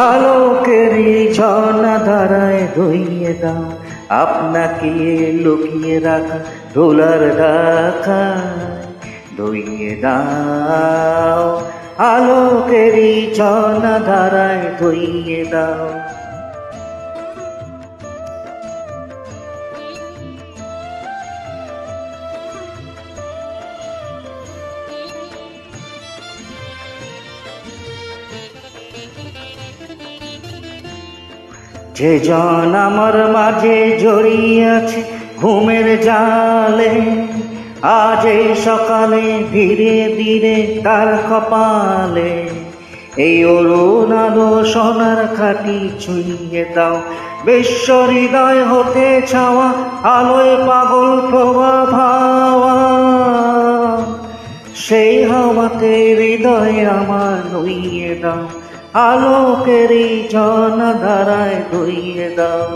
আলোকেরই ঝর্ণা ধারায় ধুইয়ে দাও আপনাকে লুকিয়ে রাখা ধুলার ঢাকায় ধুইয়ে দাও। আলোকেরই ঝর্ণা ধারায় ধুইয়ে দাও। যে জন আমার মাঝে জড়িয়ে আছে ঘুমের জালে, আজ এই সকালে ধীরে ধীরে তার কপালে এই অরুণ আলো সোনার খাটি ছুঁয়ে দাও। বিশ্ব হৃদয় হতে ছাওয়া আলোয় পাগল প্রভাব হাওয়া, সেই হাওয়াতে হৃদয় আমার নুইয়ে দাও। আলোকেরই ঝর্ণা ধারায় ধুইয়ে দাও।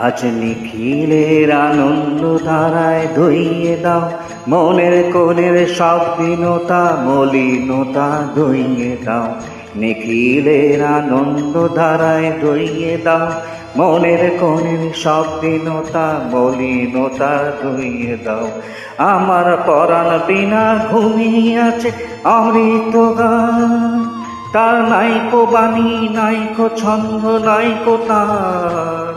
আজ নিখিলের আনন্দ ধারায় ধুইয়ে দাও। মনের কোণের সব দীনতা মলিনতা ধুইয়ে দাও। নিখিলের আনন্দ ধারায় ধুইয়ে দাও। মনের কোণের সব দীনতা মলিনতা ধুইয়ে দাও। আমার পরাণ বিনা ঘুমিয়ে আছে অমৃত গান, তার নাইকো বাণী নাইকো ছন্দ নাইকো তার,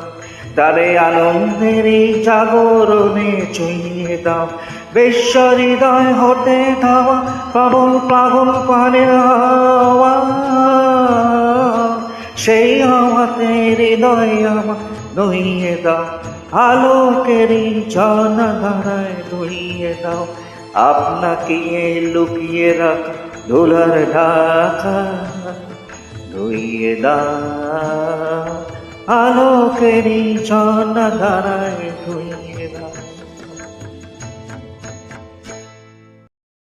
তারে আনন্দের এই জাগরণে ছুঁয়ে দাও। বিশ্ব হৃদয় হতে ধাওয়া পাগল পাগল পানের হাওয়া, সেই হাওয়াতে হৃদয় আমার ধুইয়ে দাও। আলোকেরই ঝর্ণা ধারায় ধুইয়ে দাও। আপনাকে লুকিয়ে রাখা ধুলার ঢাকা ধুইয়ে দাও। আলোকেরই ঝর্ণা ধারায় ধুইয়ে